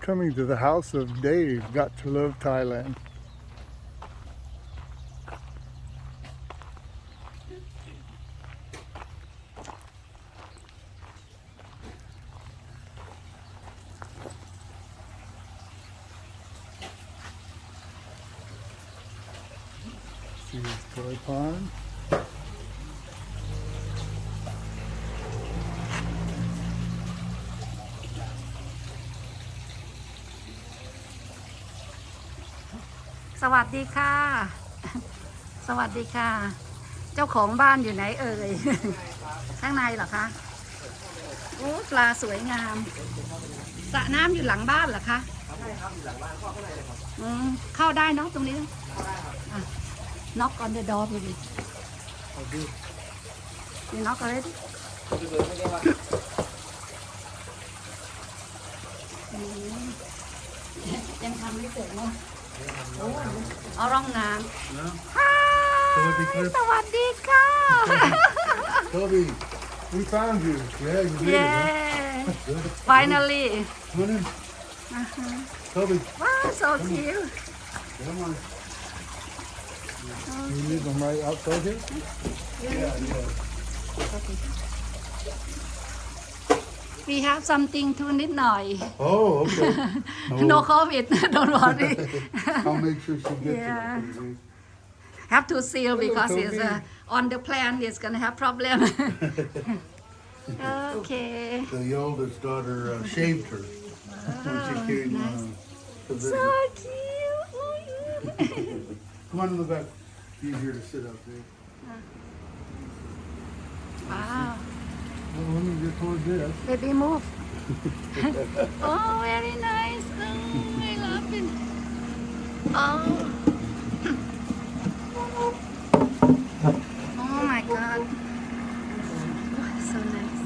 Coming to the house of Dave, Gottolovethailand. See his toy pond.สวัสดีค่ะ สวัสดีค่ะ เจ้าของบ้านอยู่ไหนเอ่ย ข้างในเหรอคะ โอ้ปลาสวยงามสระน้ำอยู่หลังบ้านเหรอคะใช่ครับอยู่หลังบ้านเข้าข้างในเลยครับเข้าได้เนาะตรงนี้knock on the door please you knock already ยังทำไม่เสร็จเนาะเอาร่องน้ำสวัสดีค่ะ Toby, we found you. Yeah, you did. Yeah, finally. Come on in. Toby, Wow, so cute. come on. You leave them right outside here? Yeah. We have something to นิดหน่อย Oh, okay. No COVID, don't worry. I'll make sure she gets Yeah. it. Have to seal Hello, because it's Toby. on the plan. It's gonna have problem. Okay. The oldest daughter shaved her when she came to visit. So cute. Come on in the back. Easier to sit out there. Wow. Well, let me get towards this. Baby move. Oh, very nice. Oh, I love it. Oh. Oh my God. Oh, so nice.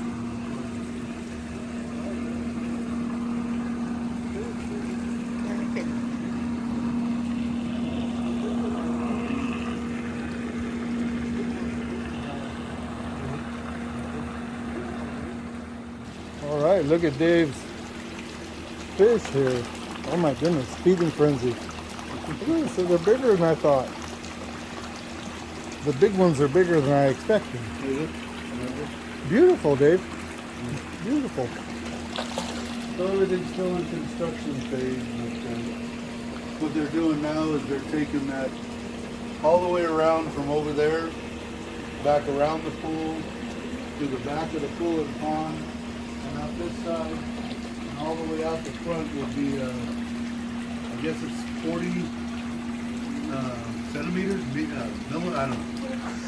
Perfect. All right, look at Dave's fish here. Oh my goodness, feeding frenzy. Look, so they're bigger than I thought. The big ones are bigger than I expected. Beautiful, Dave. Beautiful. So everything's still in construction phase. What they're doing now is they're taking that all the way around from over there, back around the pool, to the back of the pool and pond, and out this side, and all the way out the front will be, I guess it's 40 centimeters, I don't know,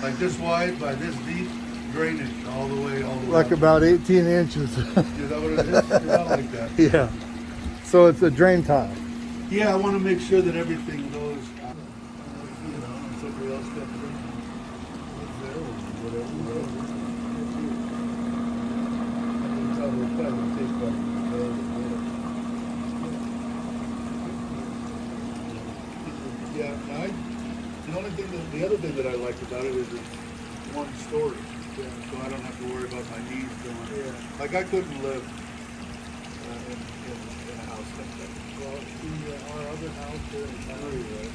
like this wide by this deep drainage all the way like about 18 inches. Is that what it is? About like that. Yeah. So it's a drain tile. Yeah, I want to make sure that everything goes. You know, somebody else steps in. There or whatever. Yeah, the other thing that I like about it is it's one story, so I don't have to worry about my knees going. Yeah. Like I couldn't live in a house like that. Well, our other house here in Missouri, right?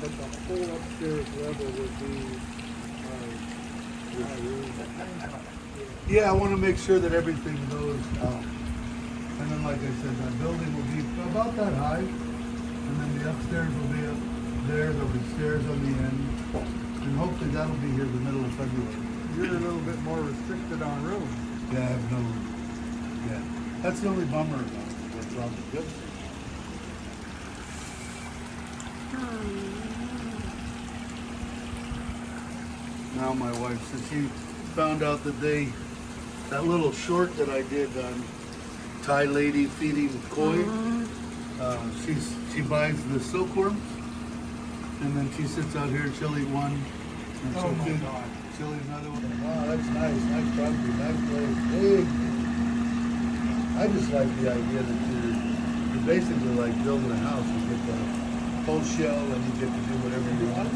But the whole upstairs level would be yeah, I want to make sure that everything goes out. And then, like I said, that building will be about that high, and then the upstairs will be up there. There'll be stairs on the end, and hopefully that'll be here the middle of February. You're a little bit more restricted on room. Yeah, I have no room. Yeah, that's the only bummer about it. That's probably good. Now my wife, since she found out that that little short that I did on Thai lady feeding koi, she buys the silkworms, and then she sits out here and she'll eat one, and she'll eat another one. Wow, that's nice. Nice property. Nice place. Big. I just like the idea that you're basically like building a house. You get the whole shell and you get to do whatever you want.